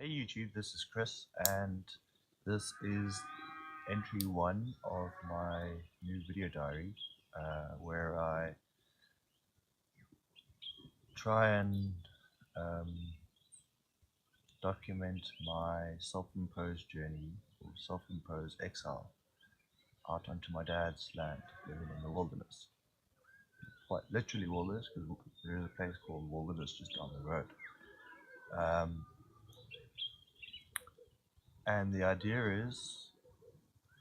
Hey YouTube, this is Chris, and this is entry 1 of my new video diary, where I try and um, document my self-imposed journey or self-imposed exile out onto my dad's land, living in the wilderness. Quite literally wilderness, because there is a place called Wilderness just down the road. And the idea is,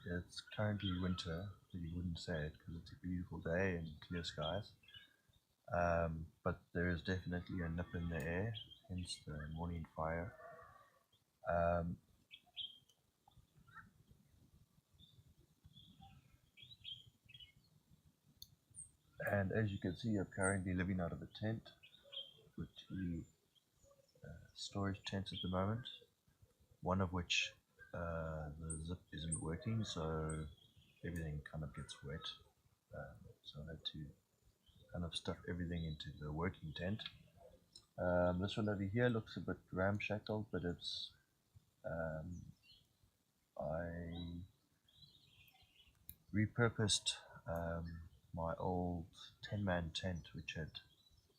it's currently winter, but you wouldn't say it because it's a beautiful day and clear skies. But there is definitely a nip in the air, hence the morning fire. Um, and as you can see, I'm currently living out of a tent with two storage tents at the moment, one of which the zip isn't working, so everything kind of gets wet. So I had to kind of stuff everything into the working tent. This one over here looks a bit ramshackle, but it's I repurposed my old 10-man tent, which had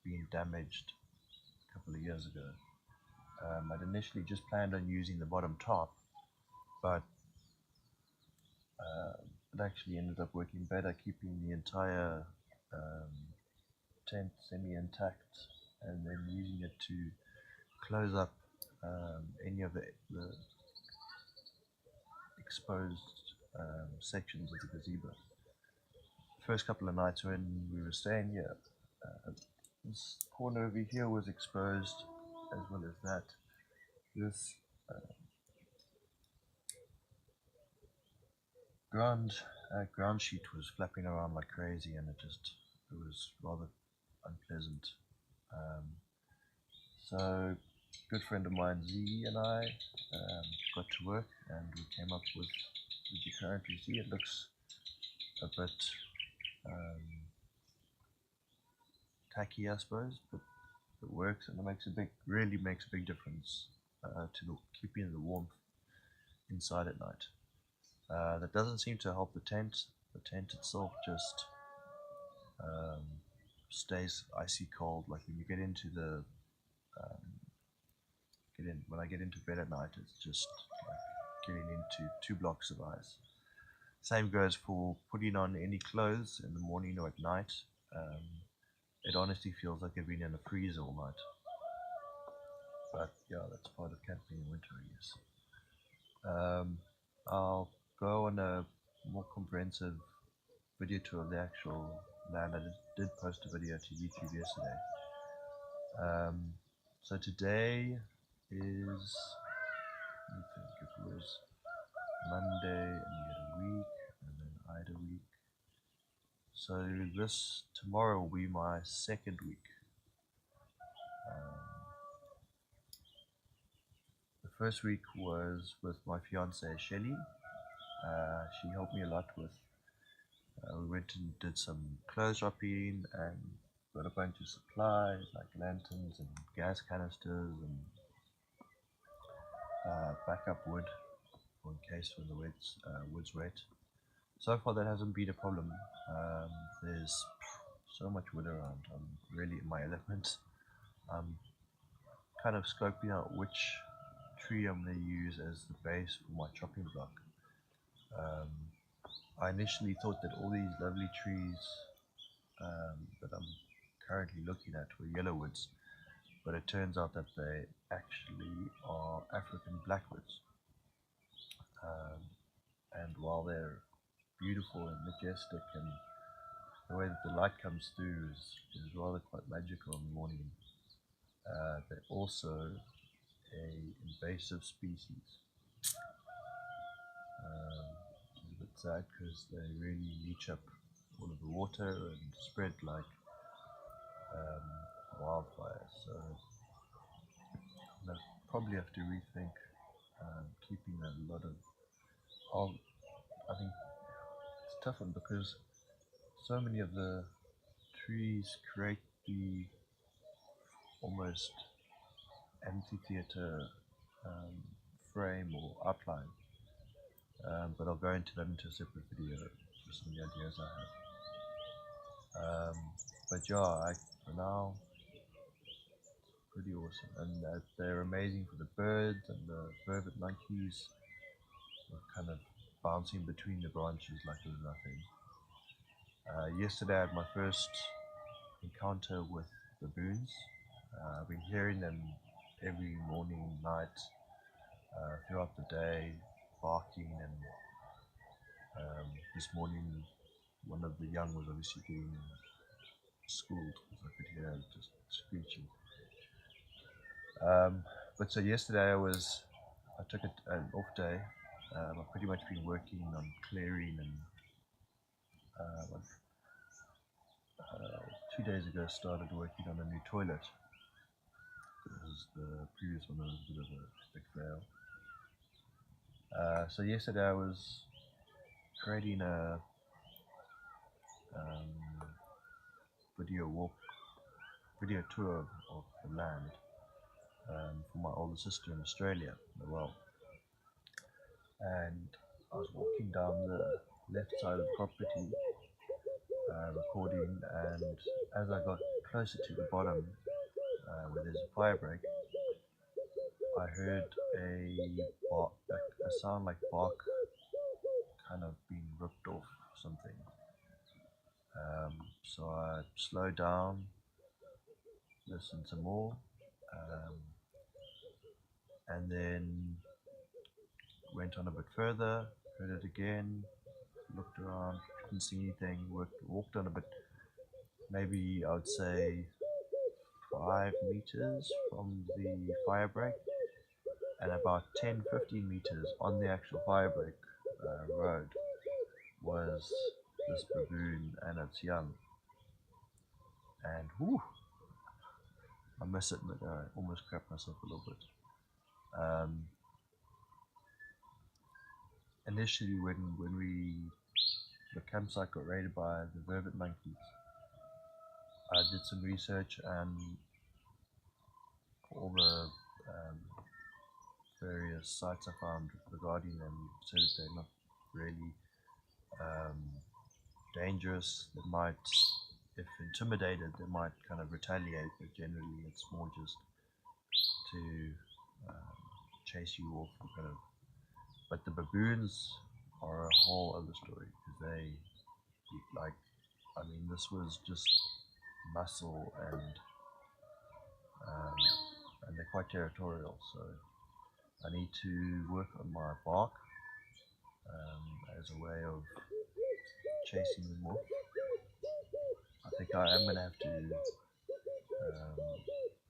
been damaged a couple of years ago. I'd initially just planned on using the bottom top, but it actually ended up working better, keeping the entire tent semi-intact and then using it to close up any of the exposed sections of the gazebo. First couple of nights when we were staying here, this corner over here was exposed, as well as that. This ground sheet was flapping around like crazy, and it was rather unpleasant. So, a good friend of mine, Z, and I got to work, and we came up with what you currently see. It looks a bit tacky, I suppose, but it works, and it really makes a big difference to keeping the warmth inside at night. That doesn't seem to help the tent. The tent itself just stays icy cold. Like when you get into when I get into bed at night, it's just like getting into 2 blocks of ice. Same goes for putting on any clothes in the morning or at night. It honestly feels like I've been in a freezer all night. But yeah, that's part of camping in winter, I guess. I'll go on a more comprehensive video tour of the actual land. I did post a video to YouTube yesterday. So today is, I think it was Monday, and you had a week, and then I had a week. So tomorrow will be my second week. The first week was with my fiance Shelly. She helped me a lot with. We went and did some clothes shopping and got a bunch of supplies like lanterns and gas canisters and backup wood in case when the wood's wet. So far that hasn't been a problem. There's so much wood around. I'm really in my element. I'm kind of scoping out which tree I'm going to use as the base for my chopping block. I initially thought that all these lovely trees that I'm currently looking at were yellowwoods, but it turns out that they actually are African blackwoods. And while they're beautiful and majestic, and the way that the light comes through is rather quite magical in the morning, they're also an invasive species. It's a bit sad because they really leach up all of the water and spread like wildfire. So I'll probably have to rethink keeping a lot of. I think it's a tough one because so many of the trees create the almost amphitheater um, frame or outline, but I'll go into that into a separate video for some of the ideas I have. But yeah, for now, pretty awesome, and they're amazing for the birds and the vervet monkeys. They're kind of bouncing between the branches like there's nothing. Yesterday I had my first encounter with baboons. I've been hearing them every morning, night, throughout the day, barking, and this morning one of the young was obviously getting schooled because I could hear it just screeching. But so yesterday I took an off day. I've pretty much been working on clearing and 2 days ago started working on a new toilet because the previous one was a bit of a big fail. So yesterday I was creating a video tour of the land for my older sister in Australia, well, and I was walking down the left side of the property recording, and as I got closer to the bottom where there's a fire break, I heard a sound like bark kind of being ripped off something. So I slowed down, listened some more, and then went on a bit further, heard it again, looked around, didn't see anything, walked on a bit, maybe I would say 5 meters from the fire break, and about 10-15 meters on the actual fire break road was this baboon and its young. And whew, I must admit, I almost crapped myself a little bit. Initially, when the campsite got raided by the vervet monkeys, I did some research, and all the various sites I found regarding them said that they're not really dangerous. They might, if intimidated, they might kind of retaliate, but generally it's more just to chase you off and kind of. But the baboons are a whole other story, because they, like, I mean, this was just muscle, and they're quite territorial, so I need to work on my bark as a way of chasing them off. I think I am going to have to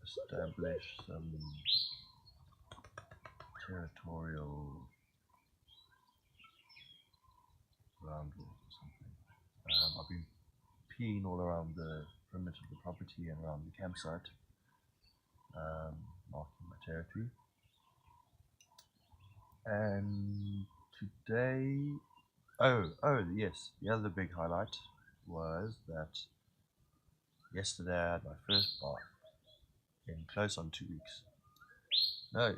establish some territorial ground rules or something. I've been peeing all around the perimeter of the property and around the campsite, marking my territory. And today, oh yes, the other big highlight was that yesterday I had my first bath in close on 2 weeks. No,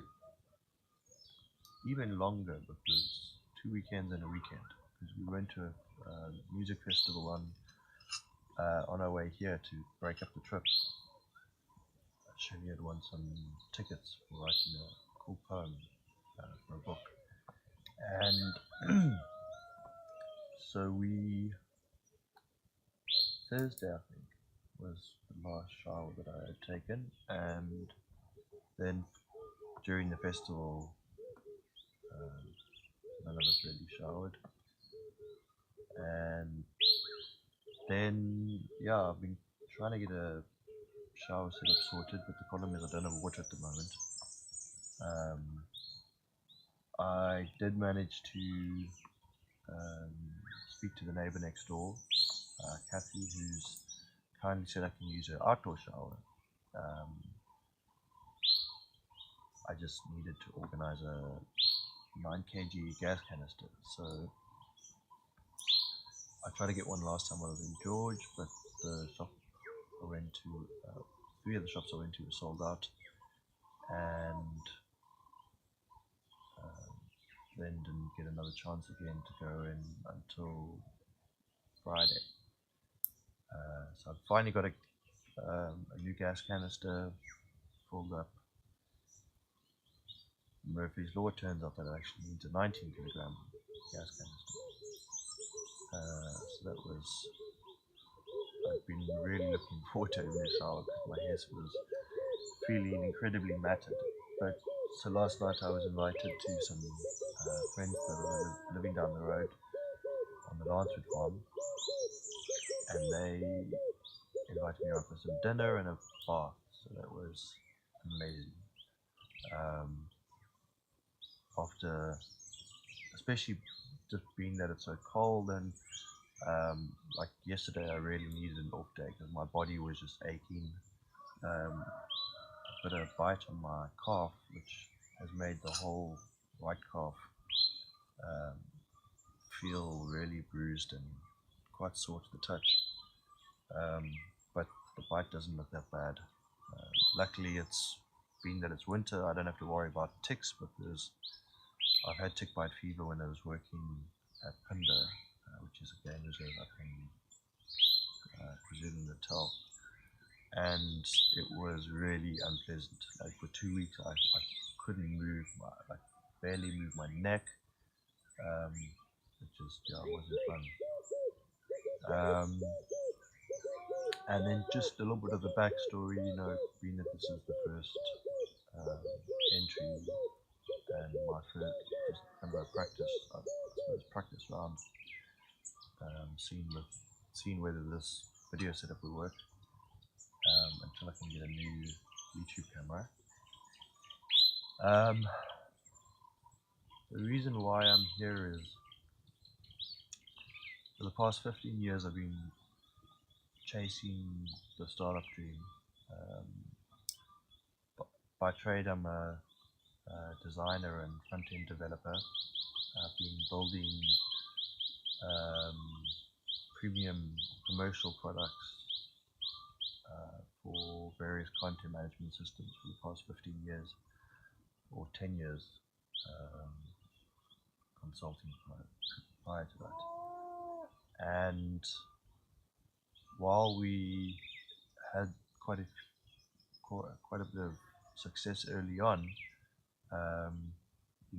even longer, because 2 weekends and a weekend, because we went to a music festival on our way here to break up the trip. Shelley had won some tickets for writing a cool poem for a book, and so Thursday I think was the last shower that I had taken, and then during the festival none of us really showered, and then I've been trying to get a shower setup sorted, but the problem is I don't have water at the moment. I did manage to speak to the neighbour next door, Kathy, who's kindly said I can use her outdoor shower. I just needed to organise a 9 kg gas canister, so I tried to get one last time I was in George, but the shop I went to, 3 of the shops I went to were sold out, and then didn't get another chance again to go in until Friday. So I finally got a new gas canister filled up. Murphy's Law turns out that it actually needs a 19 kilogram gas canister. So that was, I've been really looking forward to having a shower because my hair was feeling incredibly matted. But so last night I was invited to some friends that are living down the road on the Hoekwil, and they invited me out for some dinner and a bath, so that was amazing. After, especially just being that it's so cold, and like yesterday I really needed an off day because my body was just aching. I've got a bite on my calf which has made the whole right calf feel really bruised and quite sore to the touch. But the bite doesn't look that bad. Luckily, it's being that it's winter, I don't have to worry about ticks, but I've had tick bite fever when I was working at Pinder, which is a game reserve up in KwaZulu-Natal, and it was really unpleasant. Like for 2 weeks, I couldn't move, barely move my neck, which just wasn't fun. And then just a little bit of the backstory, being that this is the first entry and my first just kind of a practice round, seeing whether this video setup will work until I can get a new YouTube camera. The reason why I'm here is for the past 15 years I've been chasing the startup dream. By trade I'm a designer and front-end developer. I've been building premium commercial products for various content management systems for the past 15 years or 10 years, consulting prior to that. And while we had quite a bit of success early on,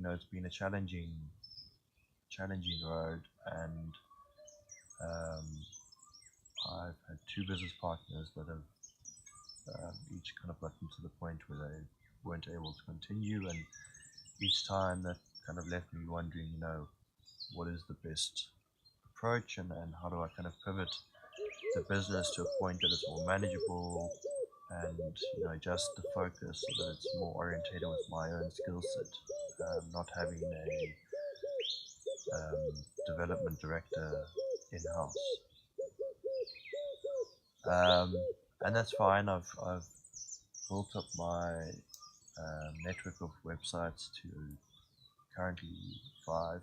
it's been a challenging road, and I've had two business partners that have each kind of gotten to the point where they weren't able to continue, and each time that kind of left me wondering, what is the best approach, and how do I kind of pivot the business to a point that it's more manageable, and adjust the focus so that it's more orientated with my own skill set, not having a development director in-house. And that's fine. I've built up my network of websites to currently 5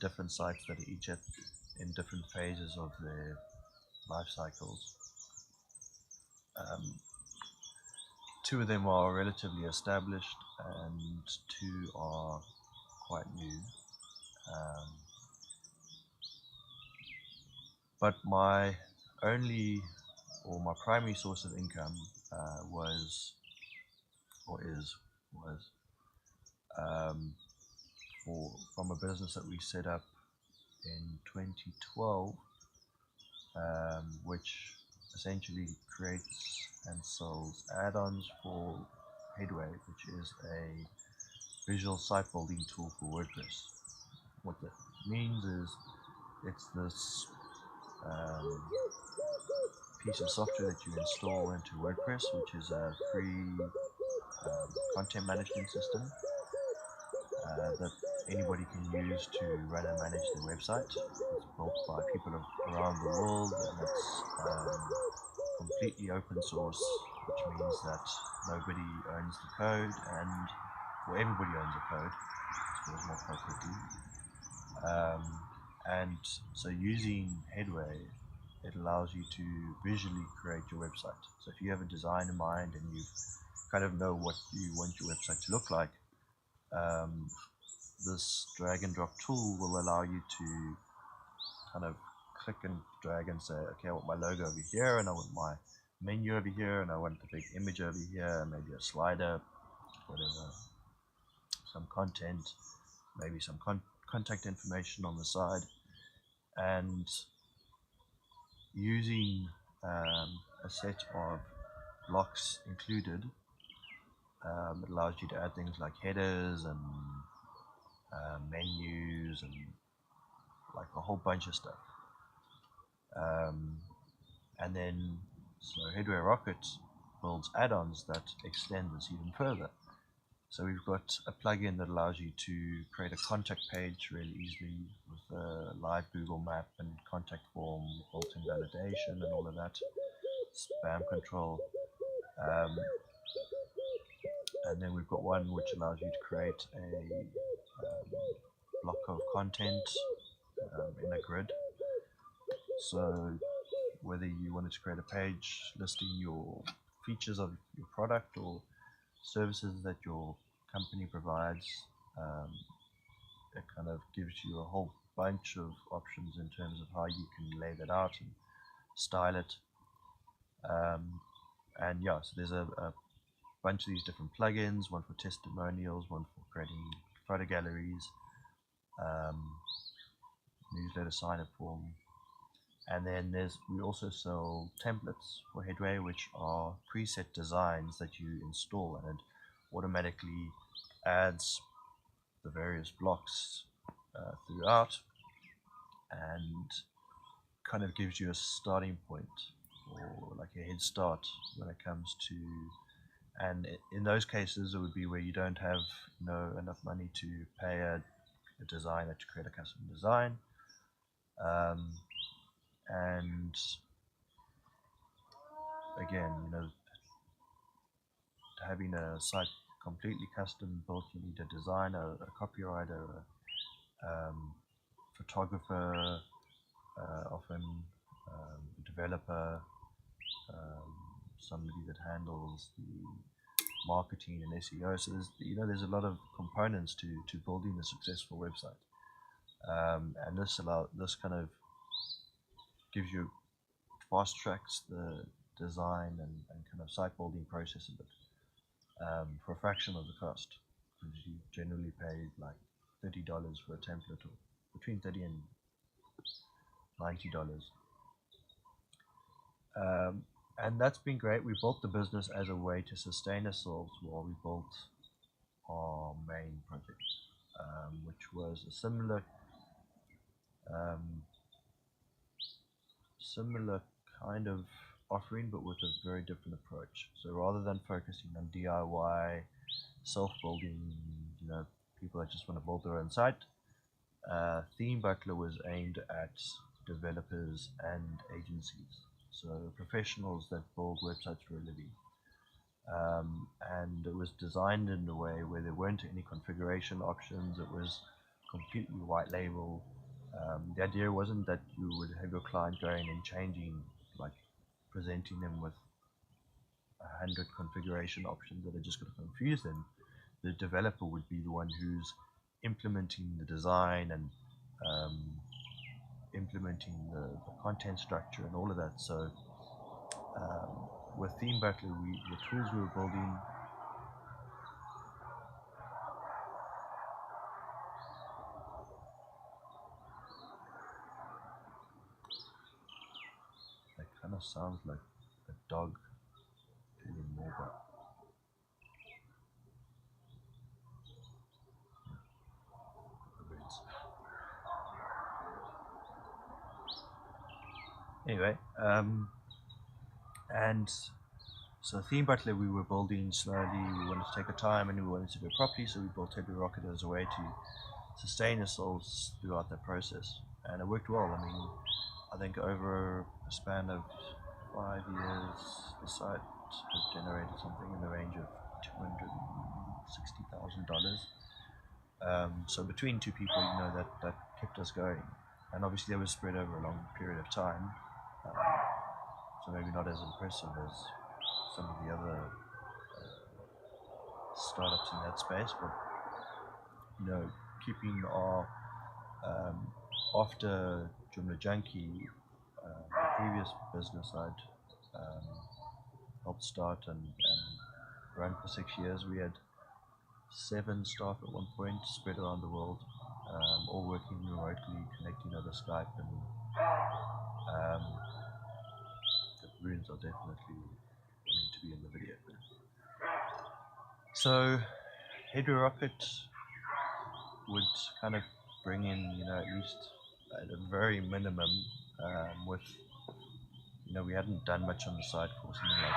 different sites that are each in different phases of their life cycles. 2 of them are relatively established and 2 are quite new. But my primary source of income was from a business that we set up in 2012, which essentially creates and sells add-ons for Headway, which is a visual site building tool for WordPress. What that means is it's this piece of software that you install into WordPress, which is a free content management system that anybody can use to run and manage their website. It's built by people around the world, and it's completely open source, which means that nobody owns the code, or everybody owns the code, it's more appropriately. And so using Headway, it allows you to visually create your website. So if you have a design in mind and you kind of know what you want your website to look like, this drag and drop tool will allow you to kind of click and drag and say, okay, I want my logo over here, and I want my menu over here, and I want the big image over here, maybe a slider, whatever, some content, maybe some contact information on the side, and using a set of blocks included, it allows you to add things like headers and menus and like a whole bunch of stuff. And then, so Headway Rocket builds add-ons that extend this even further. So we've got a plugin that allows you to create a contact page really easily with a live Google map and contact form, built-in validation and all of that, spam control. And then we've got one which allows you to create a block of content in a grid. So whether you wanted to create a page listing your features of your product or services that your company provides, it kind of gives you a whole bunch of options in terms of how you can lay that out and style it. And yeah, so there's a bunch of these different plugins, one for testimonials, one for creating photo galleries, newsletter sign-up form, and then we also sell templates for Headway, which are preset designs that you install, and it automatically adds the various blocks throughout and kind of gives you a starting point or like a head start when it comes to, and in those cases it would be where you don't have enough money to pay a designer to create a custom design, and again, having a site completely custom built, you need a designer, a copywriter, a photographer, often a developer, somebody that handles the marketing and SEO. So there's a lot of components to building a successful website, and this kind of gives you, fast tracks the design and kind of site building process a bit, for a fraction of the cost, because you generally pay like $30 for a template, or between $30 and $90. And that's been great. We built the business as a way to sustain ourselves while we built our main project, which was a similar kind of offering, but with a very different approach. So rather than focusing on DIY, self-building, people that just want to build their own site, Permaculture was aimed at developers and agencies, so professionals that build websites for a living. And it was designed in a way where there weren't any configuration options. It was completely white label. The idea wasn't that you would have your client going and changing, like presenting them with 100 configuration options that are just going to confuse them. The developer would be the one who's implementing the design and implementing the content structure and all of that. So with Permaculture, the tools we were building, that kind of sounds like a dog feeling more, but anyway, and so Permaculture we were building slowly. We wanted to take our time and we wanted to do it properly, so we built Headway Rocket as a way to sustain ourselves throughout that process, and it worked well. I mean, I think over a span of 5 years, the site has generated something in the range of $260,000. So between two people, that kept us going, and obviously that was spread over a long period of time. So maybe not as impressive as some of the other startups in that space, but keeping our after Jumla Junkie, the previous business I'd helped start and run for 6 years. We had 7 staff at one point, spread around the world, all working remotely, connecting over Skype, and the baboons are definitely wanting to be in the video. So, Headway Rocket would kind of bring in, at least at a very minimum, with, we hadn't done much on the side for something like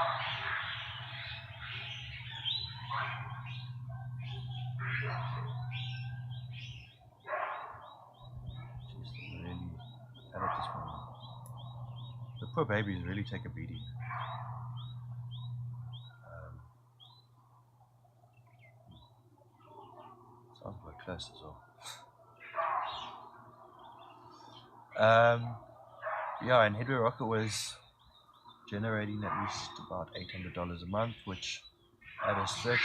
really had it this morning. The poor babies really take a beating. Sounds quite close as well. And Headway Rocket was generating at least about $800 a month, which at a stretch,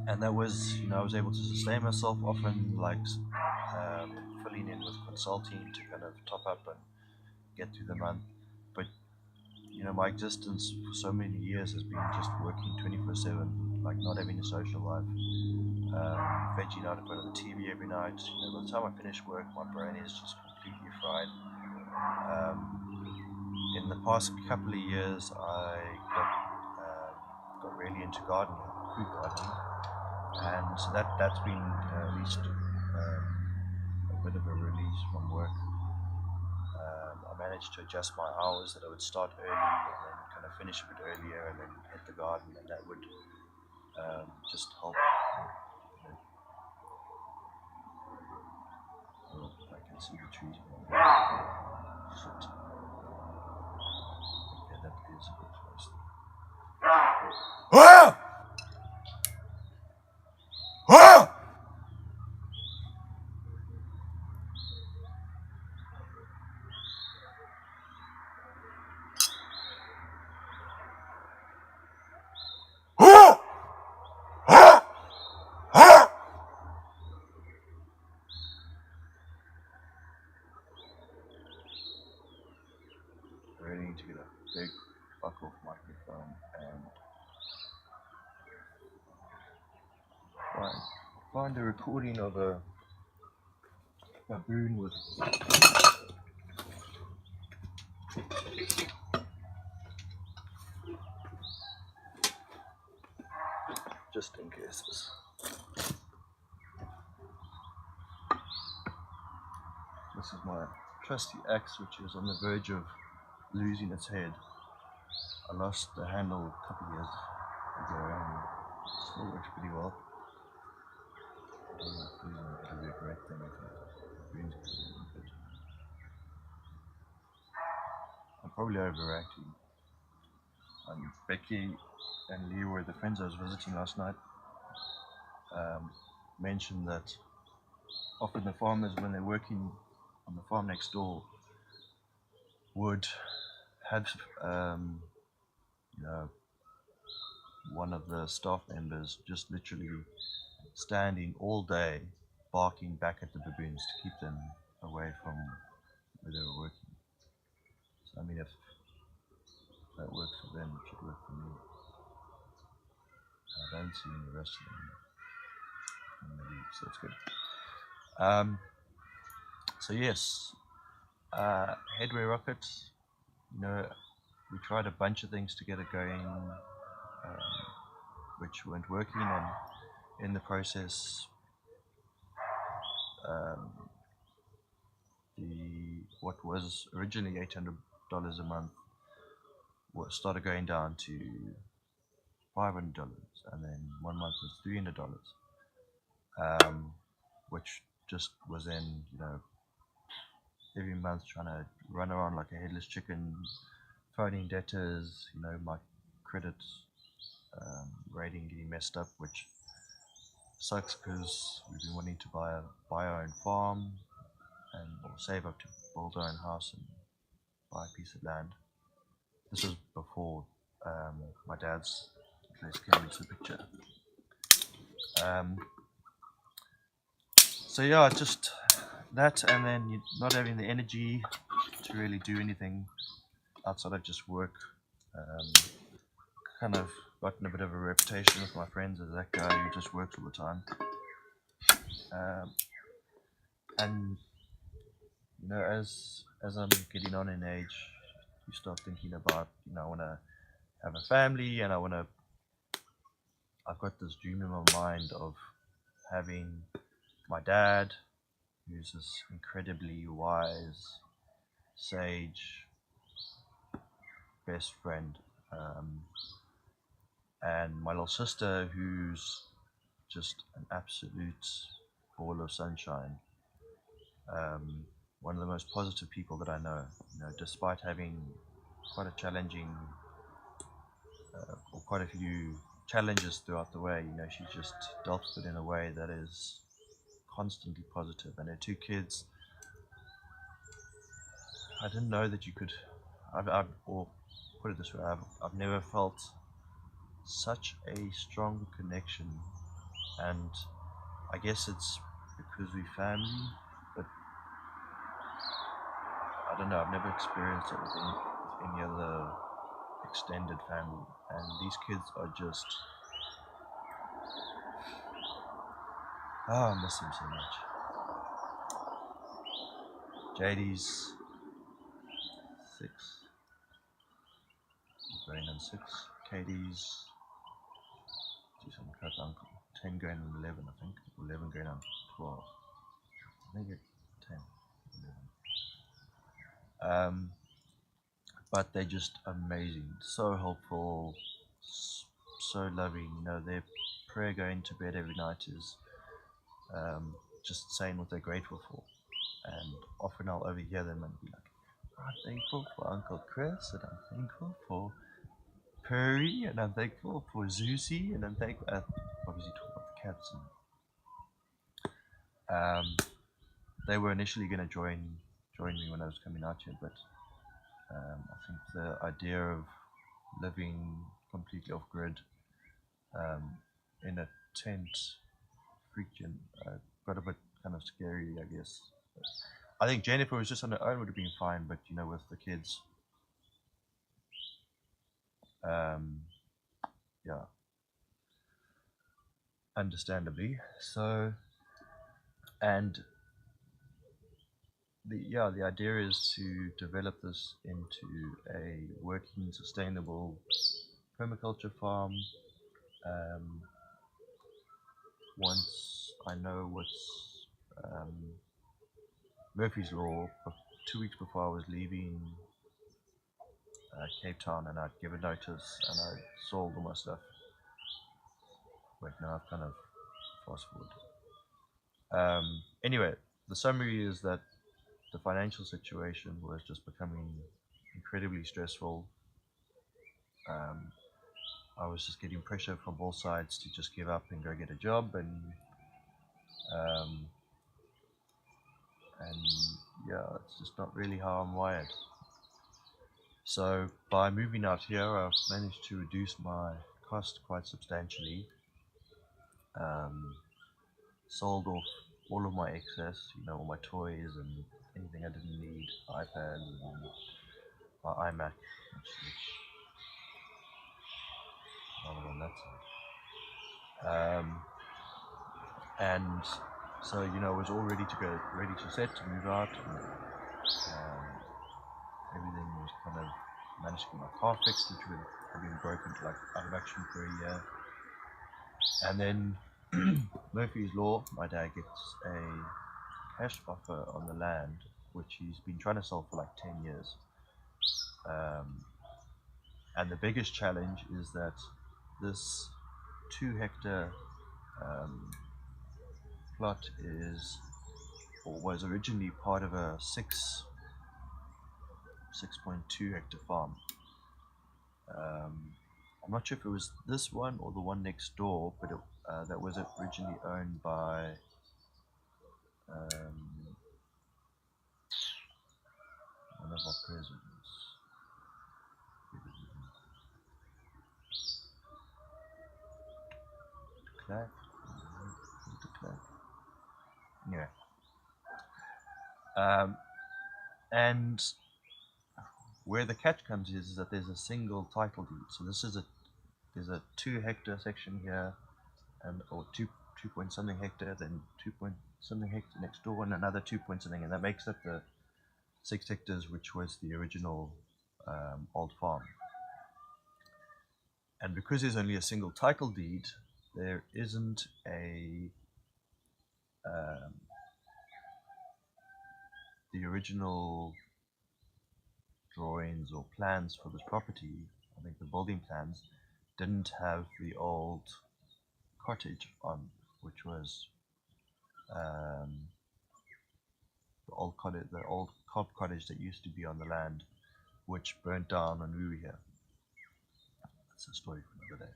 and that was, I was able to sustain myself, often like filling in with consulting to kind of top up and get through the month. But my existence for so many years has been just working 24/7, like not having a social life, vegging out in front of the TV every night. By the time I finish work, my brain is just completely fried. In the past couple of years, I got really into gardening, food gardening, and so that's been at least a bit of a release from work. I managed to adjust my hours that I would start early and then kind of finish a bit earlier and then hit the garden, and that would just help. Oh, I can see the trees. Shit. Okay, that is a bit close. Ah! Ah! I really need to get a big fuck off microphone and find a recording of a baboon with just in case. This is my trusty axe, which is on the verge of losing its head. I lost the handle a couple of years ago and it still works pretty well. It'll be a great thing if it. I'm probably overreacting. Becky and Lee were the friends I was visiting last night. Mentioned that often the farmers, when they're working on the farm next door, would have one of the staff members just literally standing all day barking back at the baboons to keep them away from where they were working. So if that works for them, it should work for me. I don't see any rest of them on the leaves, so that's good. So yes, Headway Rocket, we tried a bunch of things to get it going, which weren't working, and in the process, what was originally $800 a month started going down to $500, and then one month was $300, which just was then, every month trying to run around like a headless chicken, phoning debtors, my credit rating getting messed up, which sucks because we've been wanting to buy our own farm, or save up to build our own house and buy a piece of land. This was before my dad's place came into the picture. So yeah, just that, and then not having the energy to really do anything outside of just work. Kind of gotten a bit of a reputation with my friends as that guy who just works all the time. And as I'm getting on in age, you start thinking about, I want to have a family, and I've got this dream in my mind of having my dad, who's this incredibly wise, sage, best friend, and my little sister, who's just an absolute ball of sunshine. One of the most positive people that I know. Despite having quite a challenging, or quite a few challenges throughout the way, she just dealt with it in a way that is constantly positive. And her two kids, I didn't know that you could. Or put it this way, I've never felt such a strong connection, and I guess it's because we're family, but I don't know. I've never experienced it with any other extended family, and these kids are just. I miss them so much. JD's 6, going on 6. Katie's 10 going on 11, I think. 11 going on 12. I think it's 10, 11. But they're just amazing, so helpful, so loving. Their prayer going to bed every night is just saying what they're grateful for. And often I'll overhear them and be like, I'm thankful for Uncle Chris, and I'm thankful for Perry, and I'm thankful for Zuzi, and I'm thankful, obviously talk about the cats. And they were initially going to join me when I was coming out here, but I think the idea of living completely off grid in a tent got a bit kind of scary, I guess. I think Jennifer was just on her own would have been fine, but with the kids, yeah, understandably. So, and the idea is to develop this into a working, sustainable permaculture farm. Once I know what's Murphy's Law, 2 weeks before I was leaving Cape Town, and I'd given notice and I sold all my stuff. Wait, no, I've kind of fast forward. Anyway, the summary is that the financial situation was just becoming incredibly stressful. I was just getting pressure from both sides to just give up and go get a job, and yeah, it's just not really how I'm wired. So by moving out here, I've managed to reduce my cost quite substantially. Sold off all of my excess, all my toys and anything I didn't need, iPad and my iMac, actually, rather on that side. And so, I was all ready to go, ready to set, to move out, and everything was kind of managed to get my car fixed, which had been broken, like out of action for a year. And then Murphy's Law, my dad gets a cash offer on the land, which he's been trying to sell for like 10 years. And the biggest challenge is that this 2 hectare plot was originally part of a 6.2 hectare farm. I'm not sure if it was this one or the one next door, but that was originally owned by one of our presidents. Clack. Anyway, and where the catch comes is that there's a single title deed. So there's a 2 hectare section here, and or two point something hectare, then 2 point something hectare next door, and another 2 point something, and that makes up the 6 hectares, which was the original old farm. And because there's only a single title deed, there isn't the original drawings or plans for this property. I think the building plans didn't have the old cottage on, which was the old cob cottage that used to be on the land, which burnt down when we were here. That's a story for another day.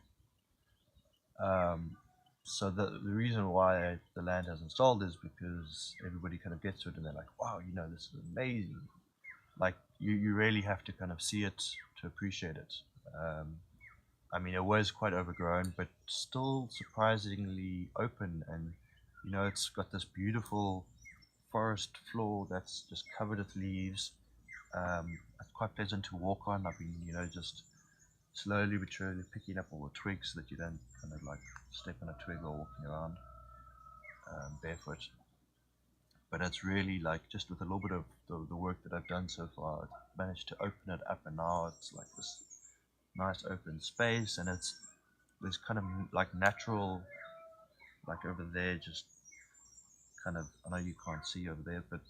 So the reason why the land hasn't sold is because everybody kind of gets to it and they're like, wow, this is amazing. Like you really have to kind of see it to appreciate it. I mean, it was quite overgrown, but still surprisingly open, and it's got this beautiful forest floor that's just covered with leaves. It's quite pleasant to walk on. I've been, just slowly but surely picking up all the twigs so that you don't kind of like step on a twig or walking around barefoot. But it's really like, just with a little bit of the work that I've done so far, I've managed to open it up, and now it's like this nice open space, and there's kind of like natural, like over there, just kind of, I know you can't see over there, but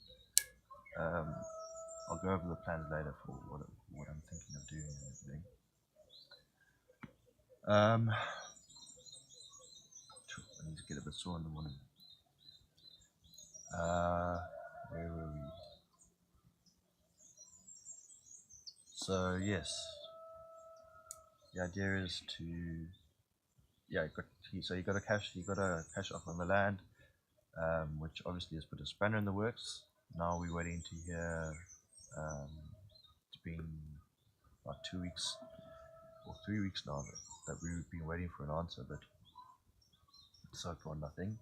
I'll go over the plans later for what I'm thinking of doing and everything. I need to get a bit sore in the morning. Where were we? So yes, the idea is to, you got to cash off on the land, which obviously has put a spanner in the works. Now we're waiting to hear. It's been about 2 weeks or 3 weeks now that we've been waiting for an answer, but so far nothing.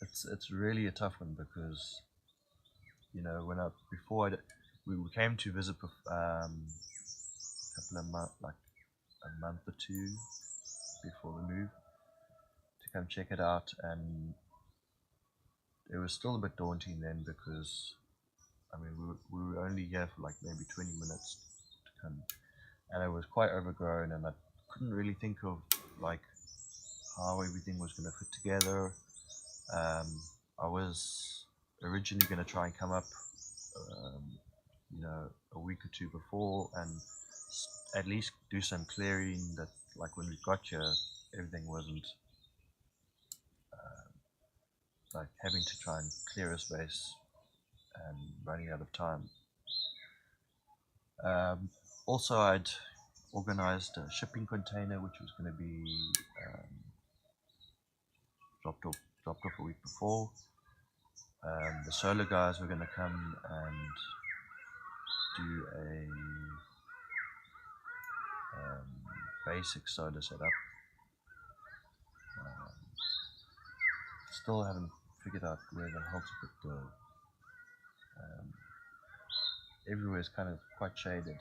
It's really a tough one because we came to visit a month or two before the move to come check it out, and it was still a bit daunting then because we were only here for like maybe 20 minutes to come, and it was quite overgrown, and I couldn't really think of like how everything was going to fit together. I was originally going to try and come up a week or two before and at least do some clearing, that like when we got here everything wasn't like having to try and clear a space and running out of time. Also, I'd organized a shipping container which was going to be dropped off a week before. The solar guys were going to come and do a basic solar setup. Still haven't figured out where the hell to put the everywhere is kind of quite shaded.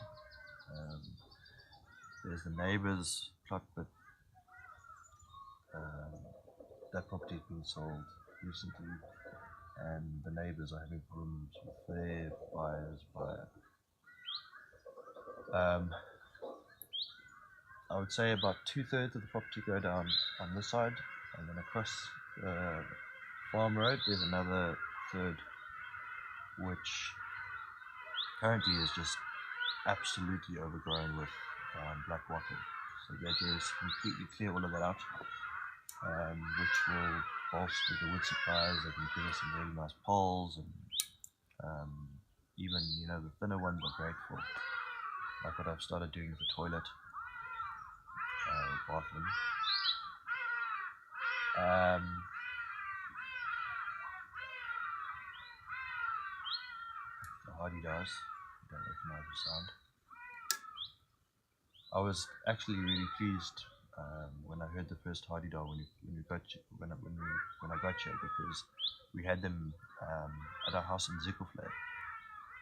There's the neighbour's plot, but that property has been sold recently, and the neighbours are having problems with their buyer's buyer. I would say about 2/3 of the property go down on this side, and then across the farm road there's another third, which currently is just absolutely overgrown with black wattle. So the idea is to completely clear all of that out, which will bolster the wood supplies. They can give us some really nice poles, and even the thinner ones are great for like what I've started doing with the toilet, bathroom. hardy-dars. You don't recognize the sound. I was actually really pleased when I heard the first hardy-dar when I got here, because we had them at our house in Hoekwil,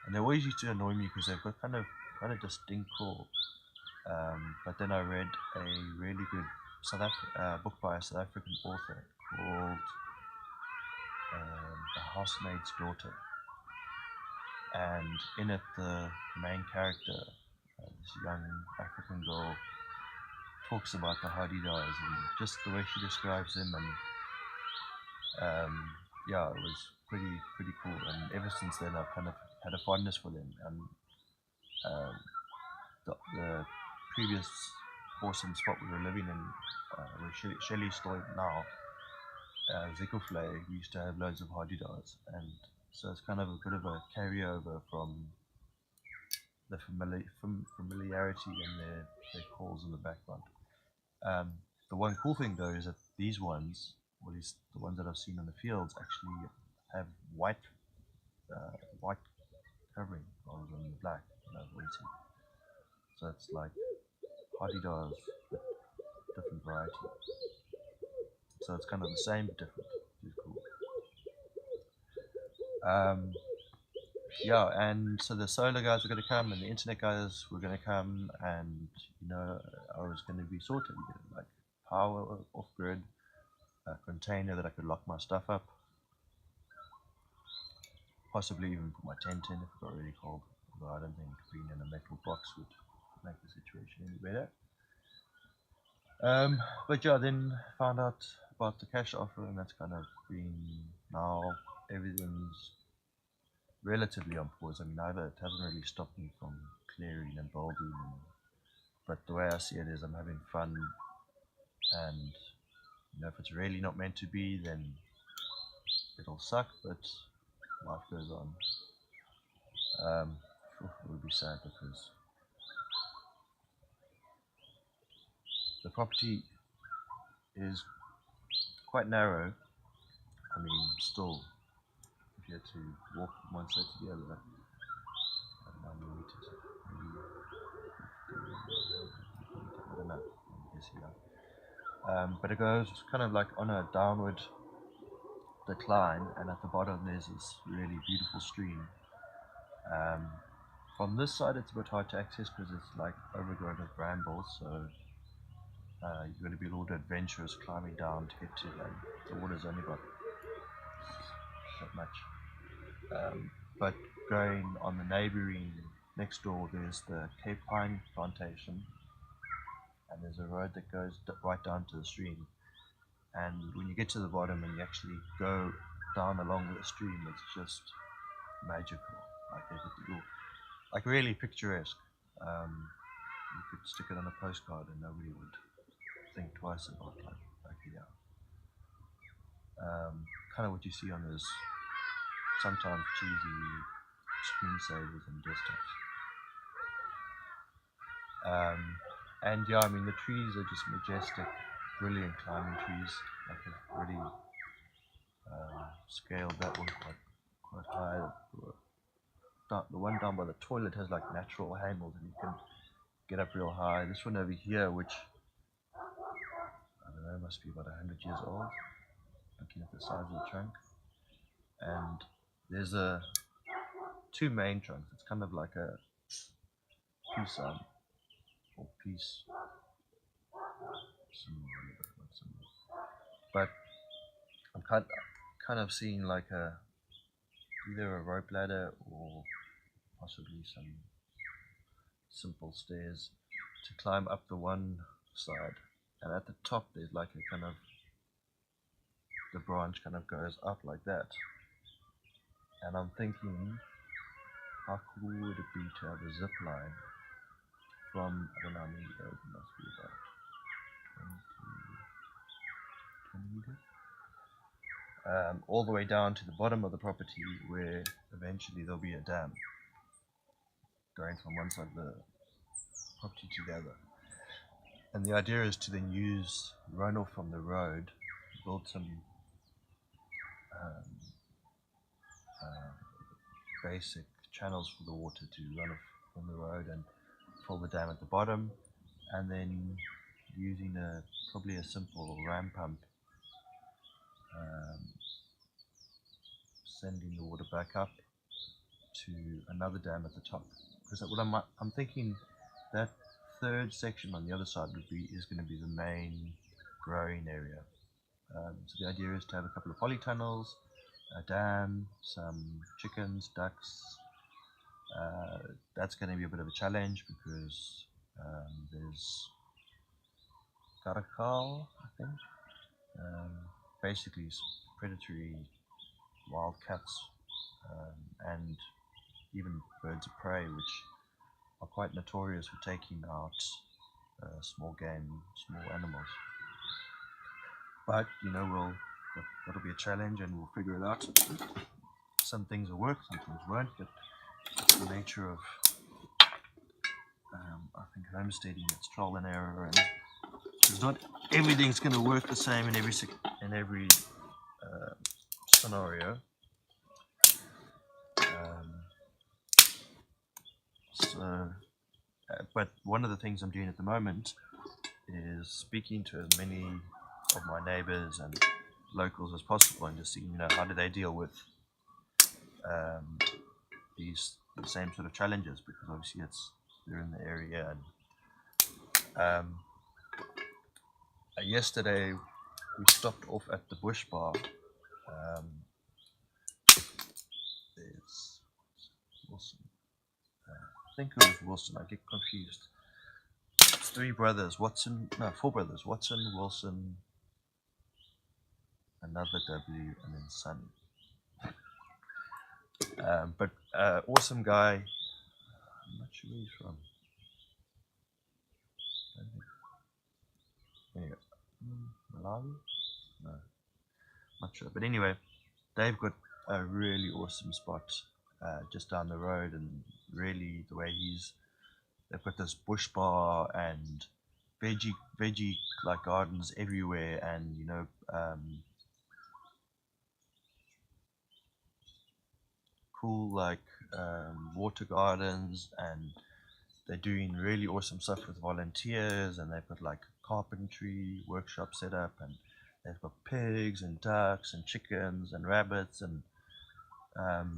and they always used to annoy me because they've got kind of quite a distinct call. But then I read a really good book by a South African author called The Housemaid's Daughter, and in it the main character, this young African girl, talks about the hardy-dars and just the way she describes them, and yeah, it was pretty cool. And ever since then, I've kind of had a fondness for them. And the previous awesome spot we were living in, where Shelley's still now, Hoekwil, we used to have loads of hardy-dars, and so it's kind of a bit of a carryover from the familiarity and their calls in the background. The one cool thing though is that these ones, or at least the ones that I've seen in the fields, actually have white covering rather than black that I've always seen. So it's like hardy-dars, but different variety. So it's kind of the same but different, which is cool. Yeah, and so the solar guys were going to come, and the internet guys were going to come, and I was going to be sorted, like power off grid, a container that I could lock my stuff up, possibly even put my tent in if it got really cold. Although I don't think being in a metal box would make the situation any better. But yeah, then found out about the cash offer, and that's kind of been, now everything's relatively on pause. I mean, it hasn't really stopped me from clearing and building, but the way I see it is I'm having fun, and if it's really not meant to be, then it'll suck, but life goes on. It would be sad because the property is quite narrow. I mean, still, if you had to walk from one side to the other, I don't know, meters, maybe, I don't know, I'm guessing now. But it goes kind of like on a downward decline, and at the bottom there's this really beautiful stream. From this side it's a bit hard to access because it's like overgrown with brambles, so you've got to be a little bit adventurous climbing down to get to them. The water's only about that much. But going on the neighbouring next door, there's the Cape Pine plantation, and there's a road that goes right down to the stream. And when you get to the bottom and you actually go down along the stream, it's just magical. Like really picturesque. You could stick it on a postcard and nobody would think twice about yeah. Kind of what you see on those sometimes cheesy screensavers and desktops. And yeah, I mean the trees are just majestic, brilliant climbing trees. Like I've really scaled that one quite high. The one down by the toilet has like natural handles and you can get up real high. This one over here, which I don't know, must be about 100 years old, looking at the size of the trunk. And there's two main trunks. It's kind of like a peace arm or peace symbol, but I'm kind of seeing like either a rope ladder or possibly some simple stairs to climb up the one side, and at the top there's like a kind of, the branch kind of goes up like that, and I'm thinking how cool would it be to have a zip line from, I don't know how many yards, it must be about 20 meters, all the way down to the bottom of the property, where eventually there'll be a dam going from one side of the property to the other. And the idea is to then use runoff from the road, build some basic channels for the water to run off from the road and fill the dam at the bottom, and then using probably a simple ram pump, um, sending the water back up to another dam at the top. Because what I'm thinking, that third section on the other side is going to be the main growing area. So the idea is to have a couple of polytunnels, a dam, some chickens, ducks. That's going to be a bit of a challenge because there's caracal, I think, basically predatory wild cats, and even birds of prey, which are quite notorious for taking out small game, small animals. But that'll be a challenge, and we'll figure it out. Some things will work, some things won't, but it's the nature of I think homesteading. It's trial and error, and it's not everything's going to work the same in every scenario. But one of the things I'm doing at the moment is speaking to as many of my neighbors and locals as possible, and just seeing, how do they deal with these same sort of challenges, because obviously they're in the area. And yesterday we stopped off at the bush bar. There's Wilson. I think it was Wilson. I get confused. It's four brothers. Watson, Wilson, another W, and then Sonny. But awesome guy. I'm not sure where he's from. Anyway, Malawi? No, not sure. But anyway, they've got a really awesome spot just down the road, and really the way they've got this bush bar and veggie like gardens everywhere, and cool water gardens, and they're doing really awesome stuff with volunteers, and they've got like carpentry workshop set up, and they've got pigs and ducks and chickens and rabbits, and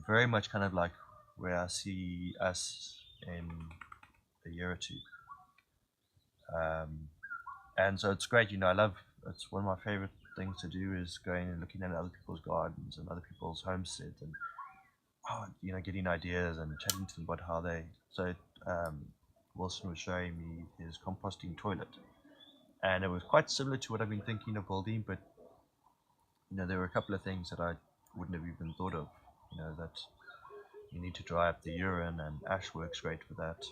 very much kind of like where I see us in a year or two. And so it's great, it's one of my favorite things to do, is going and looking at other people's gardens and other people's homesteads, and getting ideas and chatting to them about how Wilson was showing me his composting toilet, and it was quite similar to what I've been thinking of building, but there were a couple of things that I wouldn't have even thought of. That you need to dry up the urine, and ash works great for that,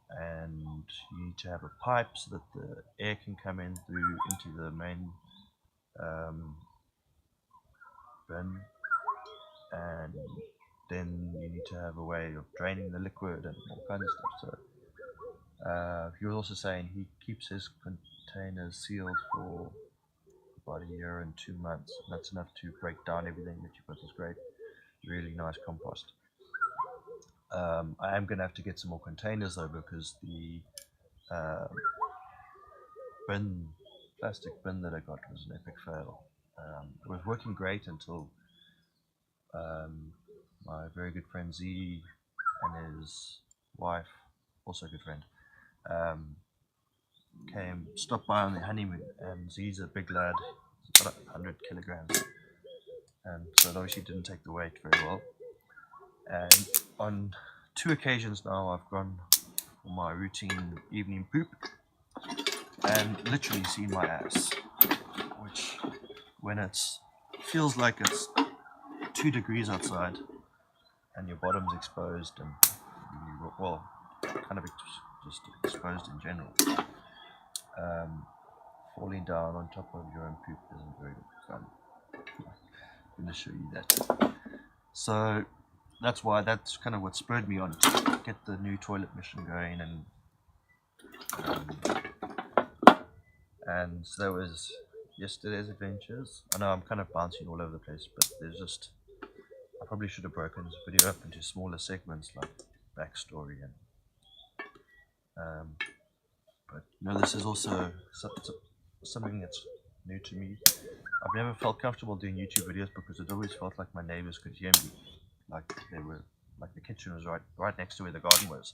and you need to have a pipe so that the air can come in through into the main bin, and then you need to have a way of draining the liquid and all kinds of stuff. So he was also saying he keeps his containers sealed for about a year and 2 months. And that's enough to break down everything that you've got this great, really nice compost. I am going to have to get some more containers though, because the plastic bin that I got was an epic fail. It was working great until my very good friend Z and his wife, also a good friend, stopped by on the honeymoon, and Z's a big lad, he's about 100 kilograms, and so it obviously didn't take the weight very well. And on 2 occasions now I've gone for my routine evening poop and literally seen my ass, which when it feels like it's 2 degrees outside and your bottom's exposed, and kind of just exposed in general, falling down on top of your own poop isn't very fun. I'm going to show you that. So that's kind of what spurred me on to get the new toilet mission going, and so that was yesterday's adventures. I know I'm kind of bouncing all over the place, but I probably should have broken this video up into smaller segments like backstory and but no, this is also something that's new to me. I've never felt comfortable doing YouTube videos because it always felt like my neighbors could hear me, like they were, like the kitchen was right next to where the garden was,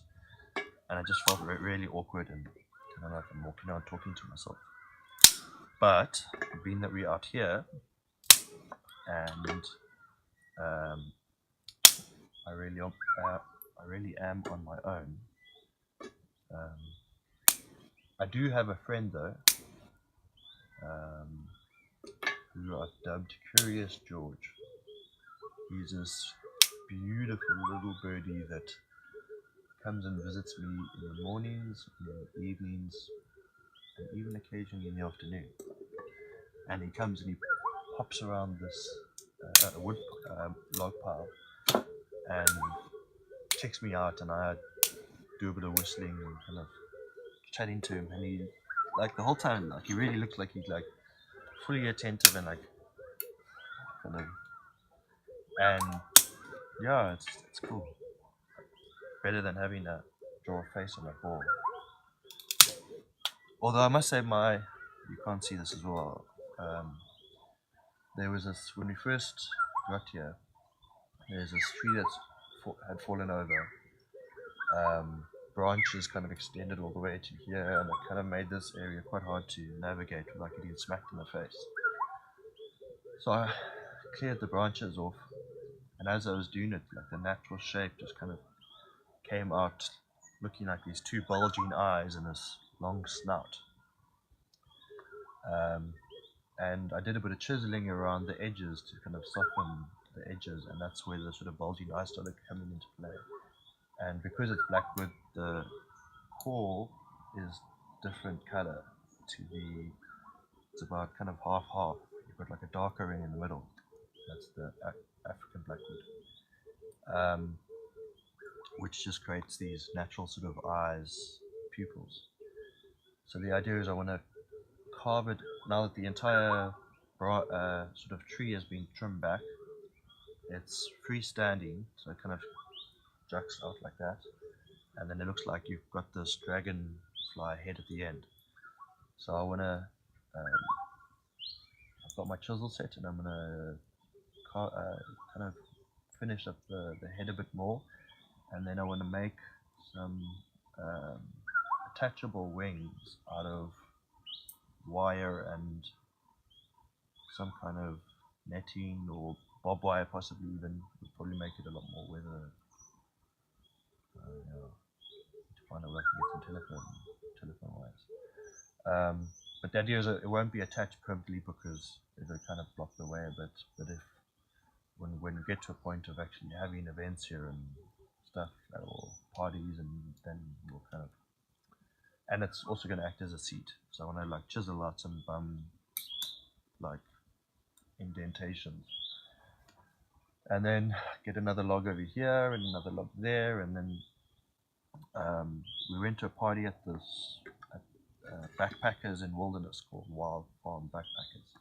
and I just felt really awkward and kind of like I'm walking around talking to myself. But being that we're out here, and I really am on my own. I do have a friend though, who I've dubbed Curious George. He's this beautiful little birdie that comes and visits me in the mornings, in the evenings, and even occasionally in the afternoon. And he comes and he hops around this wood log pile and checks me out, and I do a bit of whistling and kind of chatting to him, and he, like, the whole time, like, he really looks like he's like fully attentive and like kind of, and yeah, it's cool. Better than having to draw a face on a ball. Although I must say, you can't see this as well. There was this, when we first got here, there's this tree that had fallen over. Branches kind of extended all the way to here, and it kind of made this area quite hard to navigate without getting smacked in the face. So I cleared the branches off, and as I was doing it, like, the natural shape just kind of came out looking like these two bulging eyes and this long snout. And I did a bit of chiseling around the edges to kind of soften the edges, and that's where the sort of bulging eyes started coming into play. And because it's blackwood, the core is different color to it's about kind of half. You've got like a darker ring in the middle. That's the African blackwood, which just creates these natural sort of eyes, pupils. So the idea is I want to carve it, now that the entire sort of tree has been trimmed back. It's freestanding, so it kind of juts out like that, and then it looks like you've got this dragonfly head at the end. So I want to, I've got my chisel set, and I'm going to kind of finish up the head a bit more, and then I want to make some attachable wings out of wire and some kind of netting or barbed wire, possibly even. Would probably make it a lot more weather. To find a way to get some telephone wires. But the idea is that it won't be attached permanently because it'll kind of block the way a bit. But if when we get to a point of actually having events here and stuff, or parties, and then we'll kind of, and it's also going to act as a seat. So I want to like chisel out some like indentations, and then get another log over here and another log there, and then we went to a party at this backpackers in Wilderness called Wild Farm Backpackers,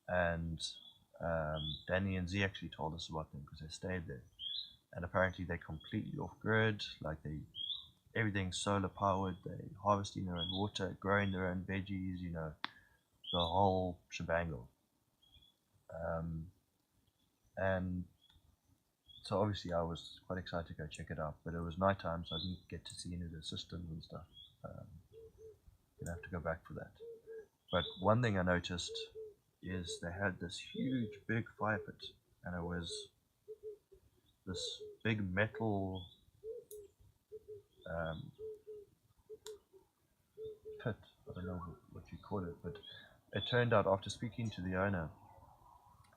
and Danny and Z actually told us about them because they stayed there, and apparently they're completely off grid. Like, everything's solar powered. They're harvesting their own water, growing their own veggies, the whole shebangle. And so obviously I was quite excited to go check it out, but it was nighttime, so I didn't get to see any of the systems and stuff. Gonna have to go back for that. But one thing I noticed is they had this huge big fire pit, and it was this big metal pit. I don't know what you call it, but it turned out, after speaking to the owner,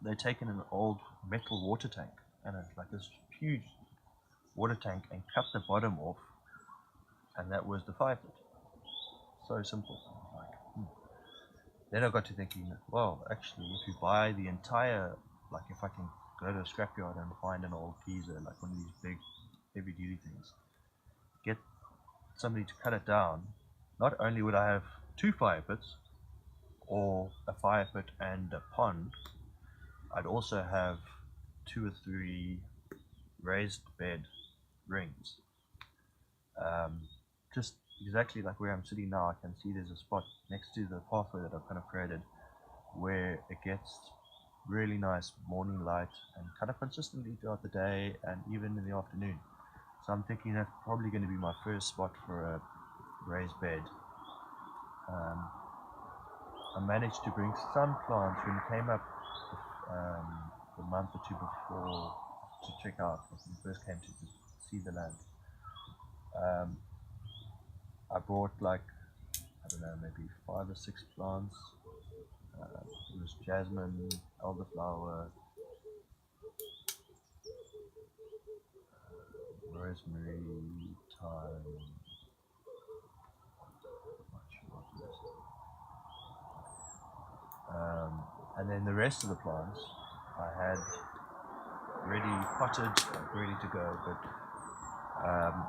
they'd taken an old metal water tank, and it's like this huge water tank, and cut the bottom off, and that was the fire pit. So simple. Then I got to thinking, well, actually, if you buy the entire, like, if I can go to a scrapyard and find an old geezer, like one of these big heavy duty things, get somebody to cut it down, not only would I have 2 fire pits, or a fire pit and a pond, I'd also have 2 or 3 raised bed rings. Just exactly like where I'm sitting now, I can see there's a spot next to the pathway that I've kind of created where it gets really nice morning light and kind of consistently throughout the day and even in the afternoon. So I'm thinking that's probably going to be my first spot for a raised bed. I managed to bring some plants when it came up a month or two before to check out when we first came to see the land. I brought like, I don't know, maybe 5 or 6 plants. It was jasmine, elderflower, rosemary, thyme, and then the rest of the plants I had ready potted, like ready to go. But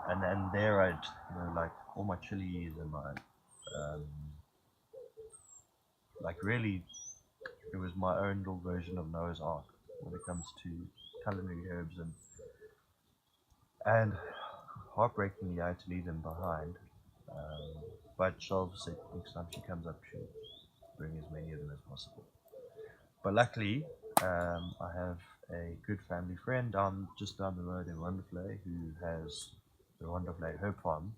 and then there I'd like all my chilies and my like really it was my own little version of Noah's Ark when it comes to culinary herbs, and heartbreakingly I had to leave them behind. But Shelv said next time she comes up she'll bring as many of them as possible. But luckily, I have a good family friend just down the road in Rondevlei who has the Rondevlei Herb Farm,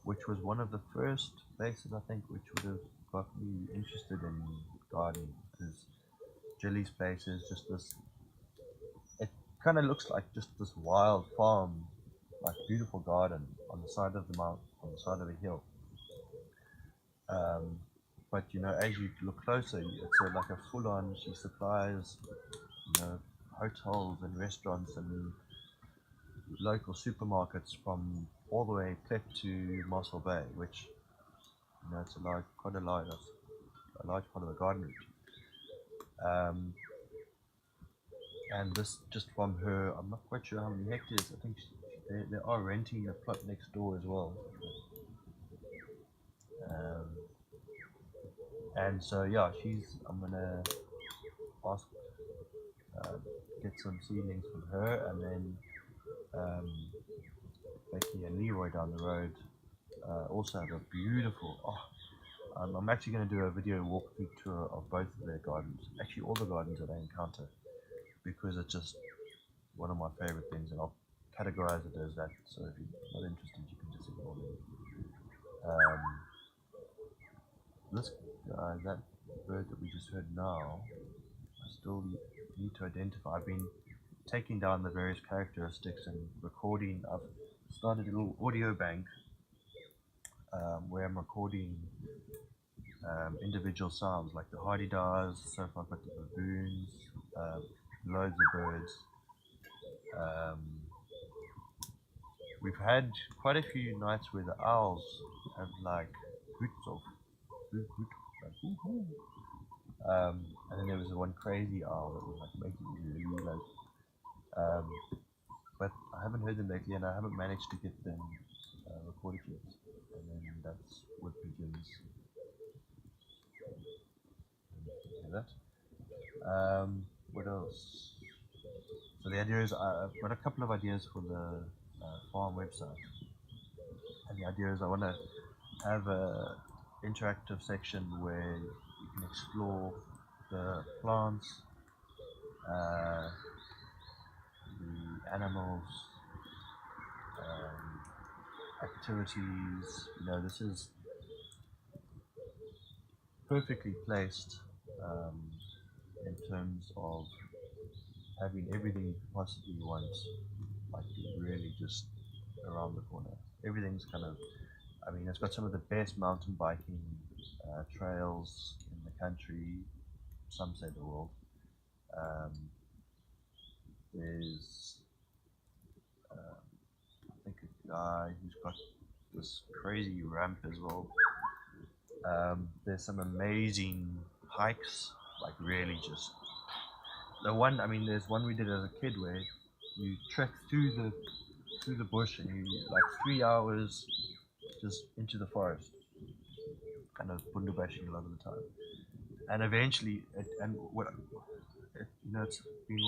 which was one of the first places I think which would have got me interested in gardening. Because Jilly's place is just this. It kind of looks like just this wild farm, like beautiful garden on the side of the mountain, on the side of a hill. But as you look closer, it's like a full-on. She supplies, hotels and restaurants and local supermarkets from all the way Plett to Mossel Bay, which it's quite a large part of the garden route. And this just from her. I'm not quite sure how many hectares. I think they are renting a plot next door as well. And so yeah, I'm gonna ask, get some seedlings from her, and then Becky and Leroy down the road also have a beautiful. I'm actually going to do a video walkthrough tour of both of their gardens. Actually, all the gardens that I encounter, because it's just one of my favorite things, and I'll categorize it as that. So if you're not interested, you can just ignore me. This guy, that bird that we just heard now, I still need to identify. I've been taking down the various characteristics and recording. I've started a little audio bank where I'm recording individual sounds like the hardy-dars. So far I've got the baboons, loads of birds. We've had quite a few nights where the owls have like hoots off, hoot, hoot, like, hoo, hoo. And then there was one crazy owl that was like making really loud. But I haven't heard them lately, and I haven't managed to get them recorded yet. And then that's wood pigeons. That. What else? So the idea is I've got a couple of ideas for the farm website, and the idea is I want to have a interactive section where you can explore the plants, the animals, activities. This is perfectly placed in terms of having everything you possibly want, like really just around the corner. Everything's it's got some of the best mountain biking trails in the country, some say the world. There's, I think, a guy who's got this crazy ramp as well. There's some amazing hikes, like really just there's one we did as a kid where you trek through the bush and you like 3 hours just into the forest. kind of bundubashing a lot of the time. And eventually, it's been one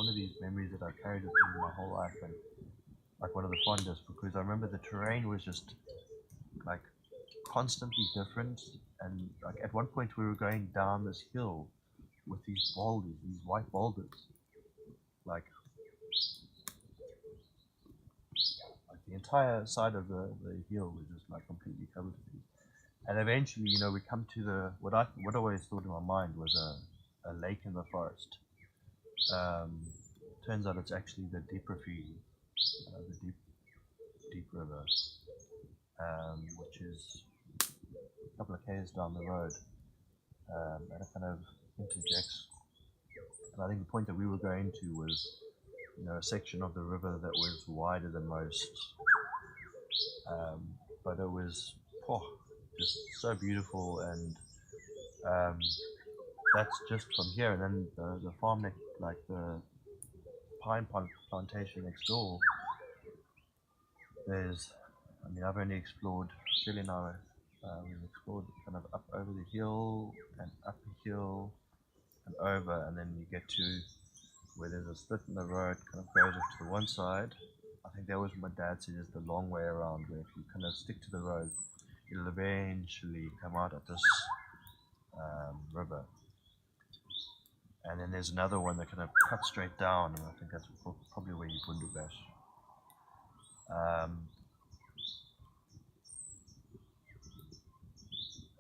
of these memories that I've carried with me my whole life, and like one of the fondest, because I remember the terrain was just like constantly different, and like at one point we were going down this hill with these boulders, these white boulders, like the entire side of the hill was just like completely covered with these. And eventually, we come to what I always thought in my mind was a lake in the forest. Um, Turns out it's actually the deep refuge, the deep river, which is a couple of k's down the road, and it kind of interjects. And I think the point that we were going to was, a section of the river that was wider than most, but it was just so beautiful, and um, that's just from here. And then the farm like the pine plantation next door. I've only explored, Shelley and I, we've explored kind of up over the hill and up the hill and over, and then you get to where there's a split in the road, kind of goes off to the one side. I think that was what my dad said is the long way around, where if you kind of stick to the road, you'll eventually come out at this river. And then there's another one that kind of cuts straight down, and I think that's probably where you bundubash. I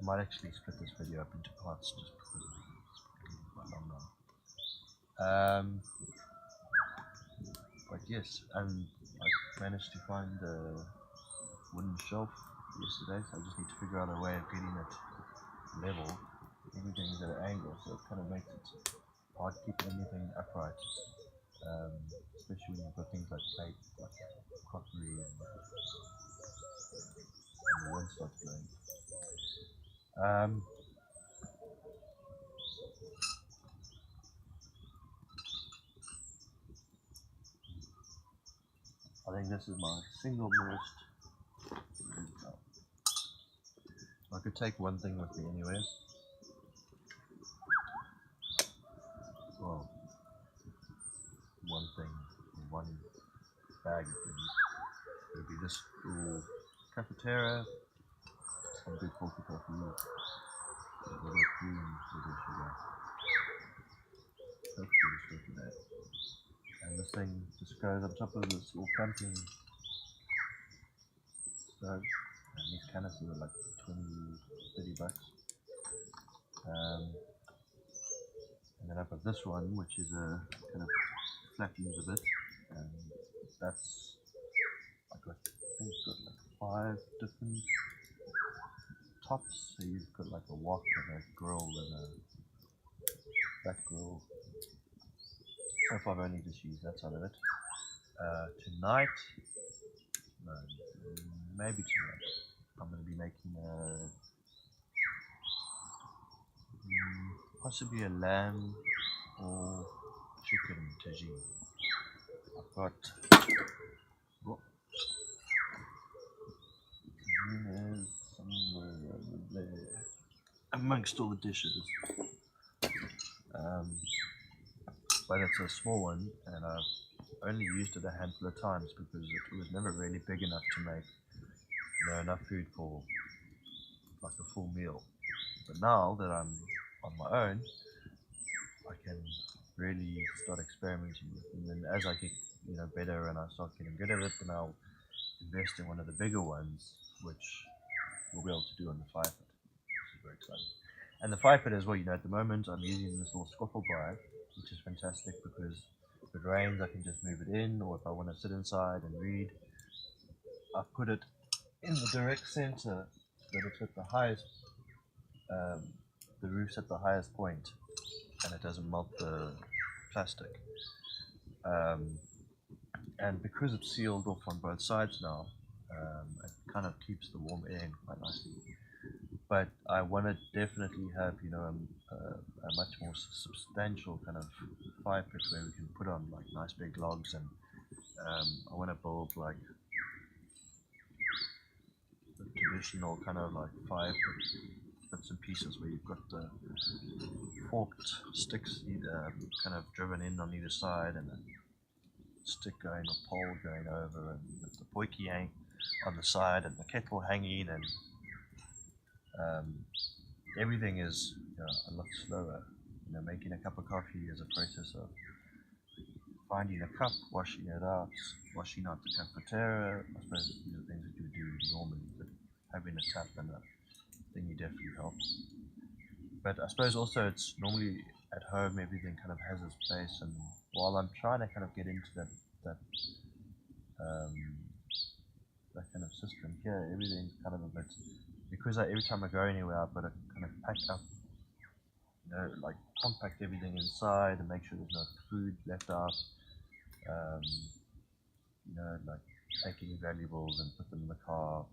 might actually split this video up into parts just because it's quite long now. But yes, and I managed to find a wooden shelf yesterday, so I just need to figure out a way of getting it level. Everything is at an angle, so it kind of makes it hard keeping anything upright, especially when you've got things like plate, like crockery, and the wind starts blowing. I think this is my single most. I could take one thing with me anyway. Well, one thing, one bag of things. It would be this little cafeteria, some good coffee, a little cream, little sugar. Hopefully it's working there. And this thing just goes on top of this little camping stove. And these canisters are like 20, $30. And then I've got this one, which is a kind of flattens a bit, and that's I think it's got like 5 different tops. So you've got like a wok and a grill and a back grill. So far I've only just used that side of it. Tonight, no, maybe tonight, I'm going to be making possibly a lamb or chicken tagine. I've got tagine is somewhere over there amongst all the dishes. But it's a small one, and I've only used it a handful of times because it was never really big enough to make enough food for like a full meal. But now that I'm on my own, I can really start experimenting with it. And then as I get better and I start getting good at it, then I'll invest in one of the bigger ones, which we'll be able to do on the 5-foot, which is very exciting. And the 5-foot as well, at the moment I'm using this little squaffle briar, which is fantastic because if it rains I can just move it in, or if I want to sit inside and read, I put it in the direct center so that it's at the highest, the roof's at the highest point and it doesn't melt the plastic. And because it's sealed off on both sides now, it kind of keeps the warm air in quite nicely. But I want to definitely have, a much more substantial kind of 5-foot where we can put on like nice big logs, and I want to build like the traditional kind of like 5-foot bits and pieces where you've got the forked sticks kind of driven in on either side, and a stick going, a pole going over, and the poikie hang on the side, and the kettle hanging, and everything is a lot slower. Making a cup of coffee is a process of finding a cup, washing it out, washing out the cafetera. I suppose these are things that you would do normally, but having a tap and a thingy definitely helps. But I suppose also it's normally at home everything kind of has its place, and while I'm trying to kind of get into that kind of system here, everything's kind of a bit, because every time I go anywhere I've got to kind of pack up, like compact everything inside and make sure there's no food left out, like take any valuables and put them in the car.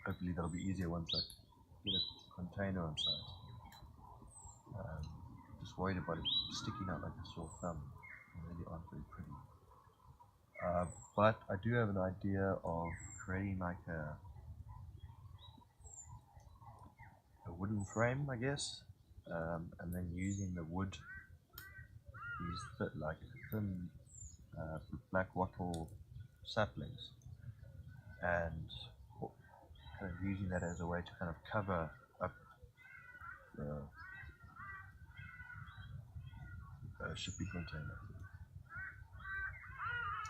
Hopefully that'll be easier once I get a container on site. Just worried about it sticking out like a sore thumb. They really aren't very pretty. But I do have an idea of creating like a wooden frame, I guess, and then using the wood, these thin black wattle saplings, and kind of using that as a way to kind of cover up the shipping container.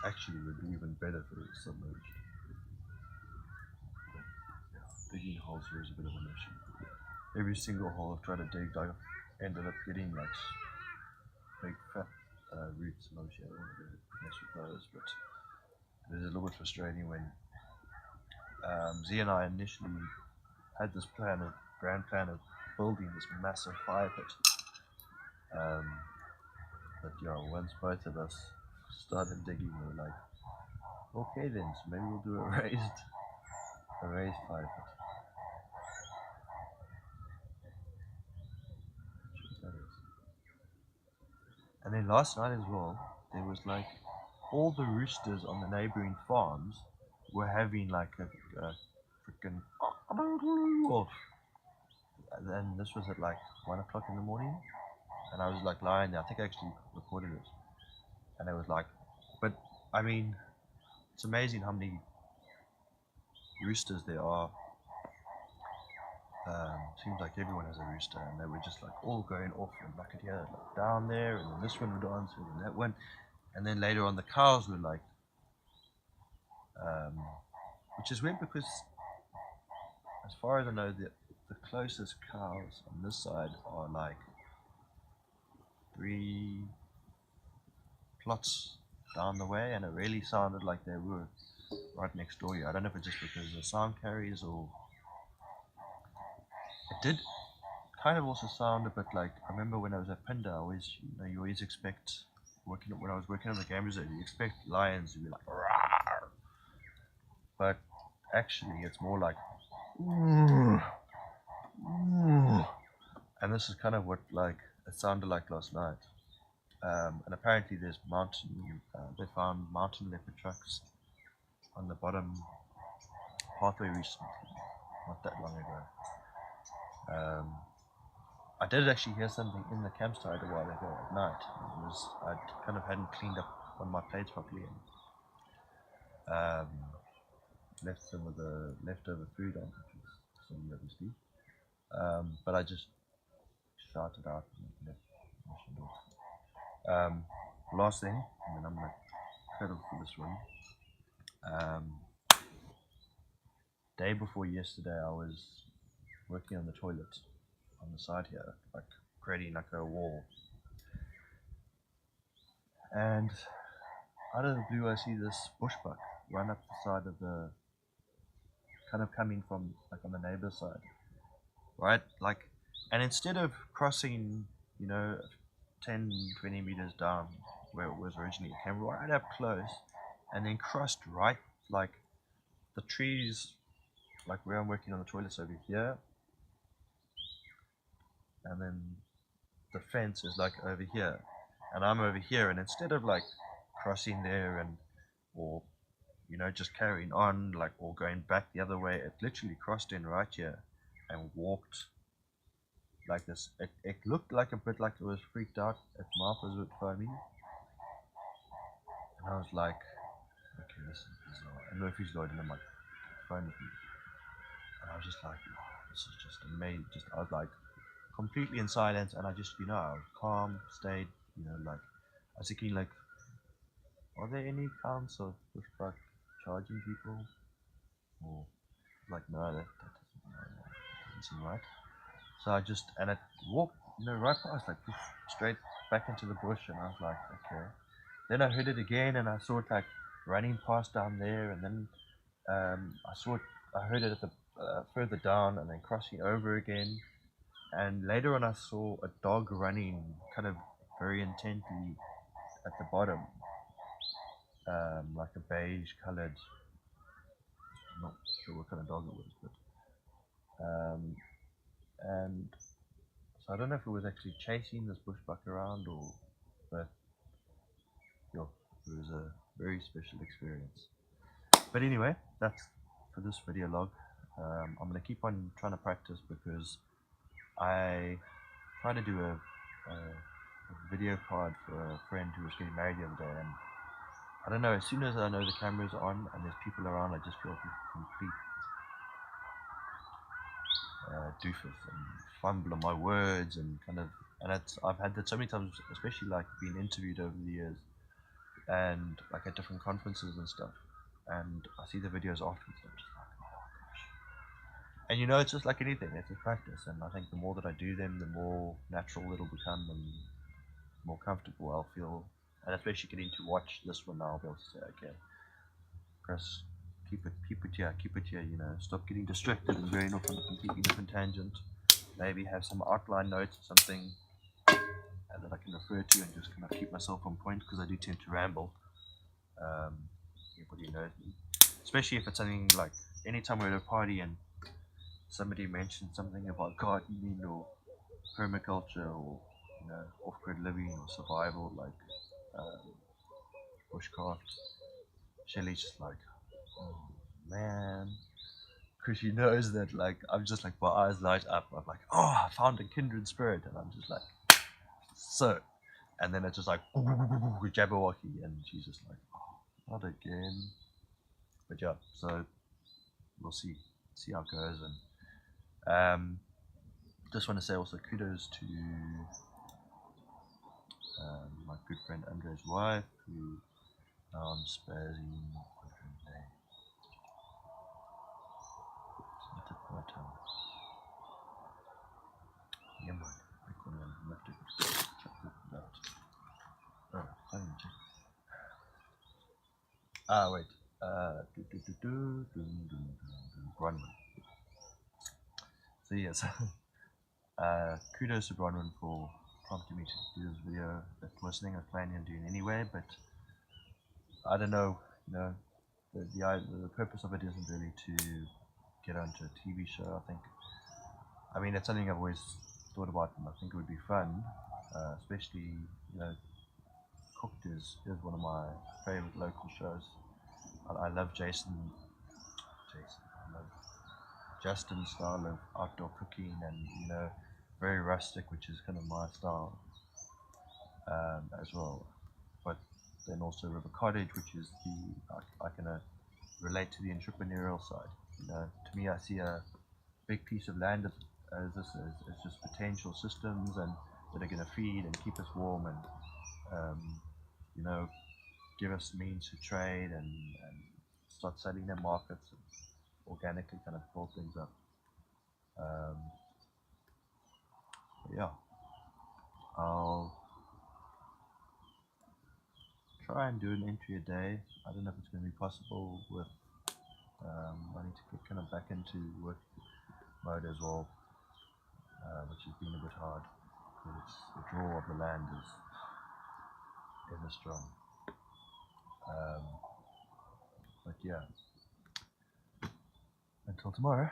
Actually, it would be even better if it was submerged. But, digging holes here is a bit of an issue. Every single hole I've tried to dig, I ended up getting like big fat roots, and obviously I don't want to mess with those, but it is a little bit frustrating when Z and I initially had this grand plan of building this massive fire pit. But once both of us started digging, we were like, okay then, so maybe we'll do a raised fire pit. And then last night as well, there was like all the roosters on the neighboring farms were having like a freaking off. And this was at like 1 o'clock in the morning, and I was like lying there. I think I actually recorded it, and it was like, but I mean, it's amazing how many roosters there are. Seems like everyone has a rooster, and they were just like all going off, and I could hear like down there, and then this one would answer, and that one, and then later on the cows were like, which is weird because as far as I know, the closest cows on this side are like 3 plots down the way, and it really sounded like they were right next door here. I don't know if it's just because the sound carries, or it did kind of also sound a bit like, I remember when I was at Pinda, you always expect, when I was working on the game reserve, you expect lions to be like, rawr. But actually it's more like, and this is kind of what like it sounded like last night. And apparently there's they found mountain leopard tracks on the bottom pathway recently, not that long ago. I did actually hear something in the campsite a while ago at night. I kind of hadn't cleaned up on my plates properly, and left some of the leftover food on, which was silly obviously. But I just shouted out and left the off. Last thing, and then I'm gonna cut off for this one. Day before yesterday, I was working on the toilet on the side here, like creating like a wall. And out of the blue, I see this bushbuck run up the side of the, kind of coming from like on the neighbor's side, right? Like, and instead of crossing, 10-20 meters down where it was originally, it came right up close, and then crossed right, like the trees, like where I'm working on the toilets over here, and then the fence is like over here, and I'm over here, and instead of like crossing there or just carrying on, like, or going back the other way, it literally crossed in right here, and walked like this. It looked like a bit like it was freaked out. Its mouth was a bit foamy. And I was like, okay, this is bizarre. And Murphy's got in my phone with me. And I was just like, oh, this is just amazing. I was like completely in silence, and I just, I was calm, stayed, like, I was thinking, like, are there any counts of pushback charging people? Or, like, no, that doesn't seem right. So I just, and it walked, right past, like, straight back into the bush, and I was like, okay. Then I heard it again, and I saw it, like, running past down there, and then I heard it at the, further down, and then crossing over again. And later on I saw a dog running kind of very intently at the bottom, like a beige colored, I'm not sure what kind of dog it was, but and so I don't know if it was actually chasing this bushbuck around, but yeah, it was a very special experience. But anyway, that's for this video log. I'm going to keep on trying to practice, because I tried to do a video card for a friend who was getting married the other day, and I don't know, as soon as I know the camera's on and there's people around, I just feel like a complete doofus and fumble on my words, and I've had that so many times, especially like being interviewed over the years, and like at different conferences and stuff, and I see the videos afterwards, and I'm just like, oh gosh. And it's just like anything, it's a practice, and I think the more that I do them, the more natural it'll become, and more comfortable I'll feel, and especially getting to watch this one now, I'll be able to say, okay, Chris, keep it here, stop getting distracted and going off on a completely different tangent. Maybe have some outline notes or something that I can refer to, and just kind of keep myself on point, because I do tend to ramble. Everybody knows me, especially if it's something like anytime we're at a party and somebody mentions something about gardening or permaculture, or off-grid living or survival, like bushcraft. Shelley's just like, oh man, because she knows that, like, I'm just like, my eyes light up. I'm like, oh, I found a kindred spirit, and I'm just like, so, and then it's just like Jabberwocky, and she's just like, oh, not again. But yeah, so we'll see how it goes. And just want to say also kudos to my good friend Andre's wife, who now I'm spazzing on her day. Tip of my tongue. Yeah, man. I couldn't have to check that. Oh, I didn't check. Wait. Bronwyn. So yes, kudos to Bronwyn for prompting me to do this video. That was something I was planning on doing anyway, but I don't know, the purpose of it isn't really to get onto a TV show. I mean, it's something I've always thought about, and I think it would be fun, especially, Cooked is one of my favorite local shows. I love I love Justin's style of outdoor cooking, and very rustic, which is kind of my style as well. But then also River Cottage, which is I can relate to the entrepreneurial side. To me, I see a big piece of land as this as just potential systems, and that are going to feed and keep us warm, and give us means to trade, and start selling their markets, and organically kind of build things up. Yeah, I'll try and do an entry a day. I don't know if it's going to be possible with I need to get kind of back into work mode as well, which has been a bit hard, because the draw of the land is ever strong. But yeah, until tomorrow.